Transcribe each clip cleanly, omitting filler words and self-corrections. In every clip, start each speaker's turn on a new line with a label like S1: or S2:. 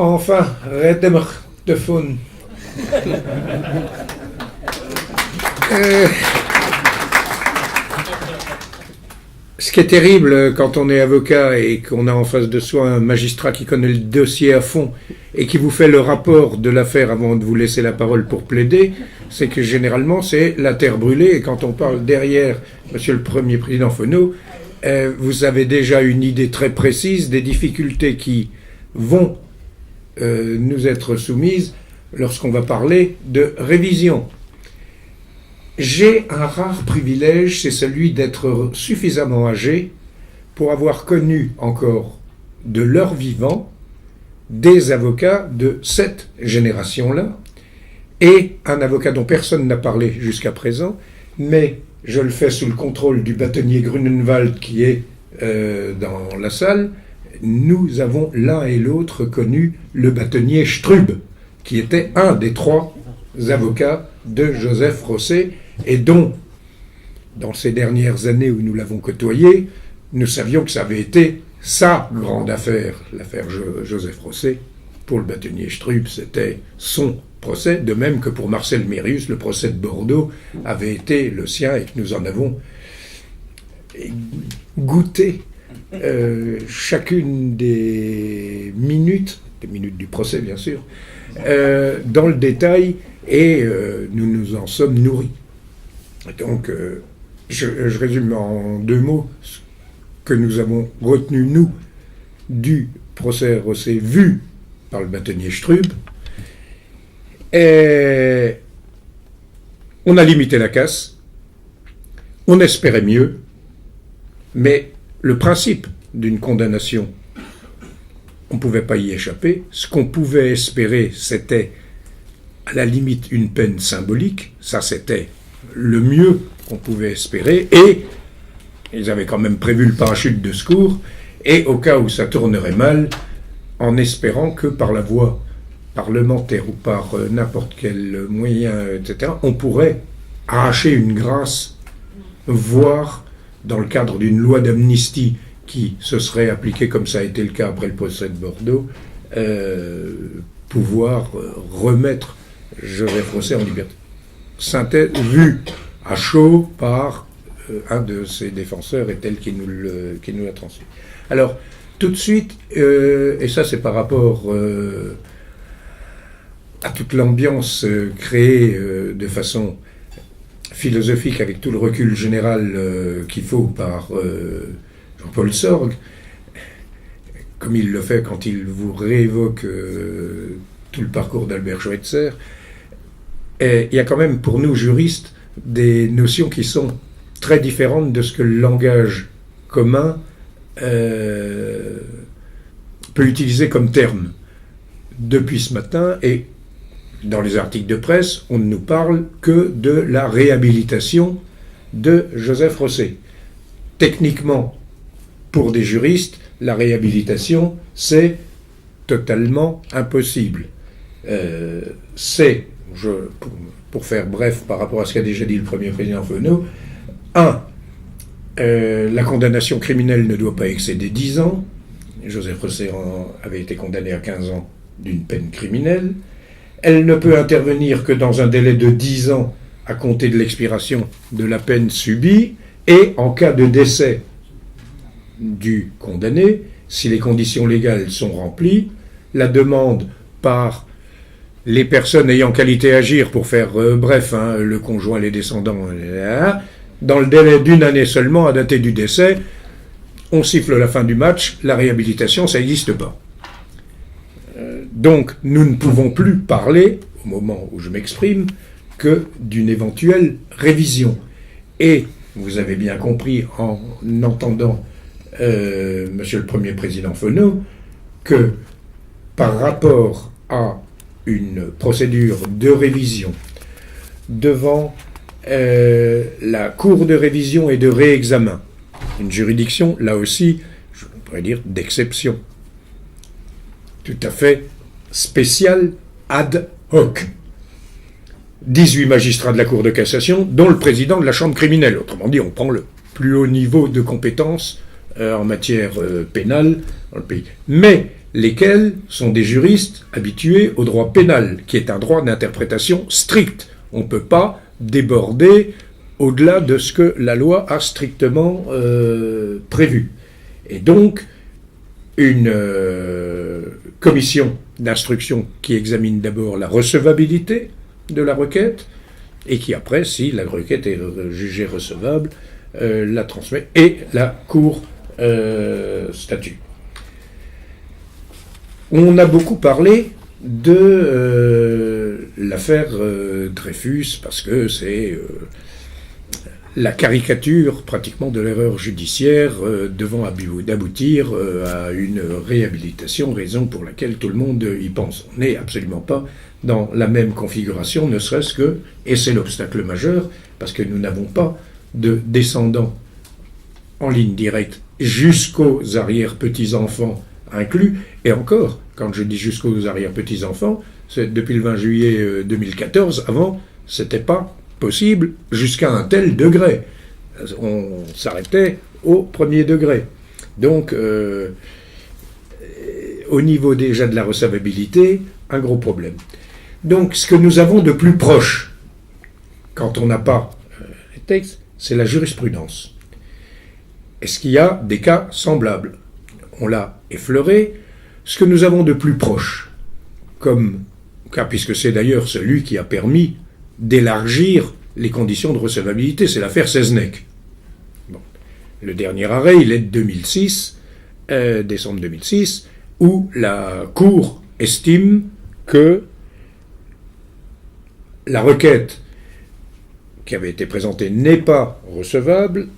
S1: Enfin, redemmer de faune. Ce qui est terrible quand on est avocat et qu'on a en face de soi un magistrat qui connaît le dossier à fond et qui vous fait le rapport de l'affaire avant de vous laisser la parole pour plaider, c'est que généralement c'est la terre brûlée. Et quand on parle derrière Monsieur le Premier Président Fono, vous avez déjà une idée très précise des difficultés qui vont nous être soumises lorsqu'on va parler de révision. J'ai un rare privilège, c'est celui d'être suffisamment âgé pour avoir connu encore de leur vivant des avocats de cette génération-là, et un avocat dont personne n'a parlé jusqu'à présent, mais je le fais sous le contrôle du bâtonnier Grunenwald qui est dans la salle. Nous avons l'un et l'autre connu le bâtonnier Strub, qui était un des 3 avocats de Joseph Rosset, et dont, dans ces dernières années où nous l'avons côtoyé, nous savions que ça avait été sa grande affaire, l'affaire Joseph Rosset. Pour le bâtonnier Strub, c'était son procès, de même que pour Marcel Mérius, le procès de Bordeaux avait été le sien, et que nous en avons goûté chacune des minutes du procès bien sûr, dans le détail, et nous nous en sommes nourris. Donc je résume en 2 mots ce que nous avons retenu, nous, du procès Rosset vu par le bâtonnier Strub. Et on a limité la casse, on espérait mieux, mais le principe d'une condamnation, on ne pouvait pas y échapper. Ce qu'on pouvait espérer, c'était à la limite une peine symbolique, ça c'était le mieux qu'on pouvait espérer, et ils avaient quand même prévu le parachute de secours, et au cas où ça tournerait mal, en espérant que par la voie parlementaire ou par n'importe quel moyen, etc., on pourrait arracher une grâce, voire dans le cadre d'une loi d'amnistie qui se serait appliquée comme ça a été le cas après le procès de Bordeaux, pouvoir remettre Joseph Rosset en liberté. Synthèse vue à chaud par un de ses défenseurs et tel qu'il nous l'a transmis. Alors, tout de suite, et ça c'est par rapport à toute l'ambiance créée de façon philosophique avec tout le recul général qu'il faut par Jean-Paul Sorgue, comme il le fait quand il vous réévoque tout le parcours d'Albert Schweitzer. Et il y a quand même pour nous juristes des notions qui sont très différentes de ce que le langage commun peut utiliser comme terme. Depuis ce matin, et dans les articles de presse, on ne nous parle que de la réhabilitation de Joseph Rosset. Techniquement, pour des juristes, la réhabilitation, c'est totalement impossible. Pour faire bref par rapport à ce qu'a déjà dit le Premier Président Fono, la condamnation criminelle ne doit pas excéder 10 ans. Joseph Rosset avait été condamné à 15 ans d'une peine criminelle. Elle ne peut intervenir que dans un délai de 10 ans à compter de l'expiration de la peine subie, et en cas de décès du condamné, si les conditions légales sont remplies, la demande par les personnes ayant qualité à agir, pour faire bref, le conjoint, les descendants, dans le délai d'1 année seulement à dater du décès, on siffle la fin du match, la réhabilitation, ça n'existe pas. Donc, nous ne pouvons plus parler, au moment où je m'exprime, que d'une éventuelle révision. Et, vous avez bien compris en entendant Monsieur le Premier Président Fono, que par rapport à une procédure de révision devant la Cour de révision et de réexamen, une juridiction, là aussi, je pourrais dire, d'exception, tout à fait spéciale, ad hoc. 18 magistrats de la Cour de cassation, dont le président de la Chambre criminelle. Autrement dit, on prend le plus haut niveau de compétence en matière pénale dans le pays. Mais lesquels sont des juristes habitués au droit pénal, qui est un droit d'interprétation strict. On ne peut pas déborder au-delà de ce que la loi a strictement prévu. Et donc, une commission d'instruction qui examine d'abord la recevabilité de la requête, et qui après, si la requête est jugée recevable, la transmet, et la Cour statue. On a beaucoup parlé de l'affaire Dreyfus, parce que c'est la caricature pratiquement de l'erreur judiciaire devant aboutir à une réhabilitation, raison pour laquelle tout le monde y pense. On n'est absolument pas dans la même configuration, ne serait-ce que, et c'est l'obstacle majeur, parce que nous n'avons pas de descendants en ligne directe jusqu'aux arrière-petits-enfants inclus, et encore, quand je dis jusqu'aux arrière-petits-enfants, c'est depuis le 20 juillet 2014, avant, c'était pas possible jusqu'à un tel degré. On s'arrêtait au premier degré. Donc, au niveau déjà de la recevabilité, un gros problème. Donc, ce que nous avons de plus proche, quand on n'a pas les textes, c'est la jurisprudence. Est-ce qu'il y a des cas semblables? On l'a effleuré. Ce que nous avons de plus proche, comme cas, puisque c'est d'ailleurs celui qui a permis d'élargir les conditions de recevabilité, c'est l'affaire Seznec. Bon. Le dernier arrêt, il est de 2006, décembre 2006, où la Cour estime que la requête qui avait été présentée n'est pas recevable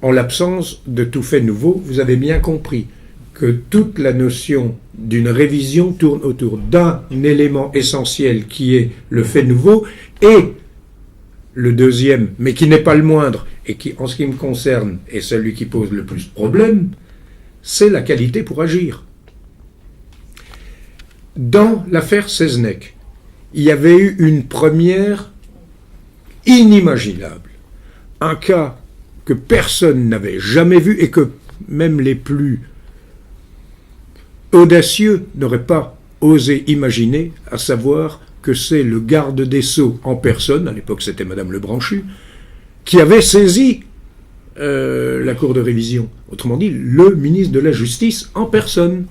S1: en l'absence de tout fait nouveau. Vous avez bien compris que toute la notion d'une révision tourne autour d'un élément essentiel qui est le fait nouveau, et le deuxième, mais qui n'est pas le moindre, et qui, en ce qui me concerne, est celui qui pose le plus de problèmes, c'est la qualité pour agir. Dans l'affaire Seznec, il y avait eu une première inimaginable, un cas que personne n'avait jamais vu et que même les plus audacieux n'auraient pas osé imaginer, à savoir que c'est le garde des Sceaux en personne, à l'époque c'était Madame Lebranchu, qui avait saisi la Cour de révision. Autrement dit, le ministre de la Justice en personne.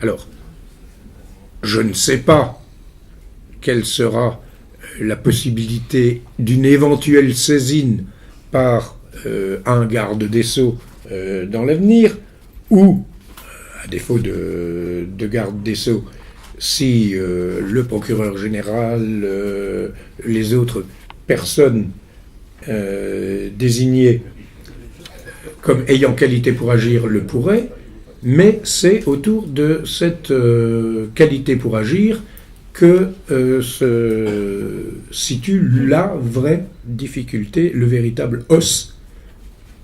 S1: Alors, je ne sais pas quelle sera la possibilité d'une éventuelle saisine par un garde des Sceaux dans l'avenir, ou, à défaut de garde des Sceaux, si le procureur général, les autres personnes désignées comme ayant qualité pour agir le pourraient, mais c'est autour de cette qualité pour agir que se situe la vraie difficulté, le véritable os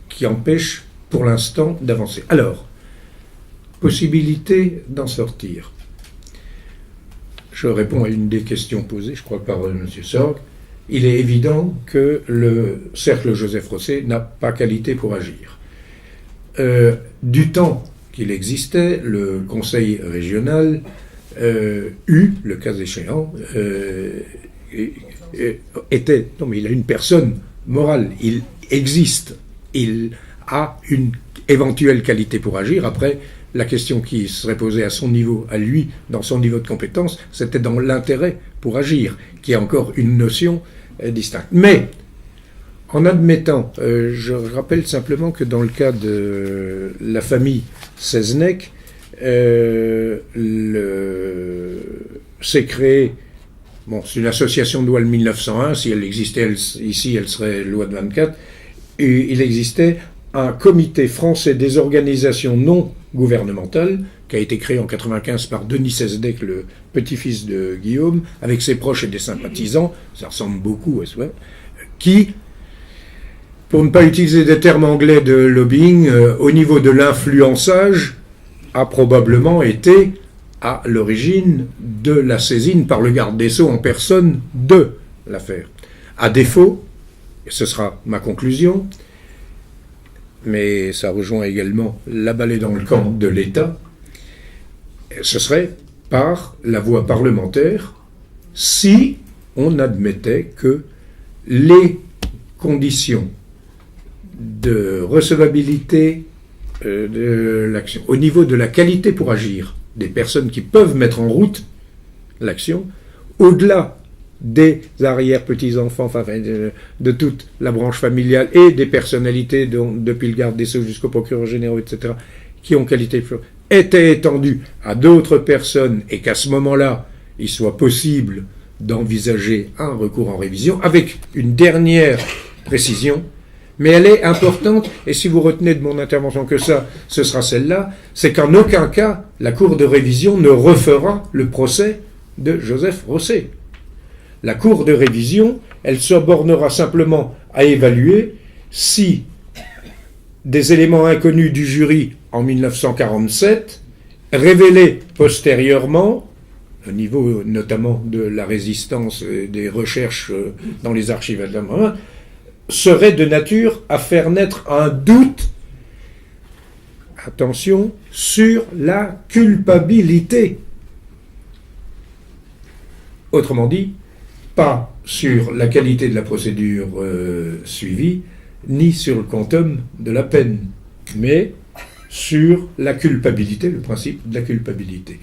S1: qui empêche pour l'instant d'avancer. Alors, possibilité d'en sortir. Je réponds à une des questions posées, je crois, par M. Sorg. Il est évident que le cercle Joseph Rosset n'a pas qualité pour agir. Du temps qu'il existait, le conseil régional eut, le cas échéant, était... Non, mais il a une personne morale, il existe, il a une éventuelle qualité pour agir. Après, la question qui serait posée à son niveau, à lui, dans son niveau de compétence, c'était dans l'intérêt pour agir, qui est encore une notion distincte. Mais, en admettant, je rappelle simplement que dans le cas de la famille Seznec, c'est créé, bon, c'est une association de loi de 1901, si elle existait ici, elle serait loi de 24, et il existait un comité français des organisations non gouvernementales, qui a été créé en 1995 par Denis Seznec, le petit-fils de Guillaume, avec ses proches et des sympathisants, ça ressemble beaucoup à ça, qui, pour ne pas utiliser des termes anglais de lobbying, au niveau de l'influençage, a probablement été à l'origine de la saisine par le garde des Sceaux en personne de l'affaire. À défaut, et ce sera ma conclusion, mais ça rejoint également la balle dans le camp de l'État, ce serait par la voie parlementaire si on admettait que les conditions de recevabilité de l'action, au niveau de la qualité pour agir des personnes qui peuvent mettre en route l'action, au-delà des arrière-petits-enfants, enfin, de toute la branche familiale et des personnalités, depuis le garde des Sceaux jusqu'au procureur général, etc., qui ont qualité, étaient étendues à d'autres personnes et qu'à ce moment-là, il soit possible d'envisager un recours en révision, avec une dernière précision, mais elle est importante, et si vous retenez de mon intervention que ça, ce sera celle-là, c'est qu'en aucun cas, la Cour de révision ne refera le procès de Joseph Rosset. La Cour de révision, elle se bornera simplement à évaluer si des éléments inconnus du jury en 1947, révélés postérieurement, au niveau notamment de la résistance des recherches dans les archives allemandes, seraient de nature à faire naître un doute, attention, sur la culpabilité. Autrement dit, pas sur la qualité de la procédure suivie, ni sur le quantum de la peine, mais sur la culpabilité, le principe de la culpabilité.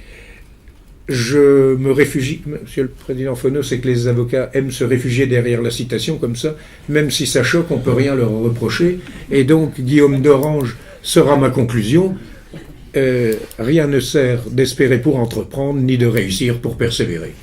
S1: Je me réfugie, Monsieur le Président Fono, c'est que les avocats aiment se réfugier derrière la citation comme ça, même si ça choque, on ne peut rien leur reprocher, et donc Guillaume d'Orange sera ma conclusion. Rien ne sert d'espérer pour entreprendre, ni de réussir pour persévérer.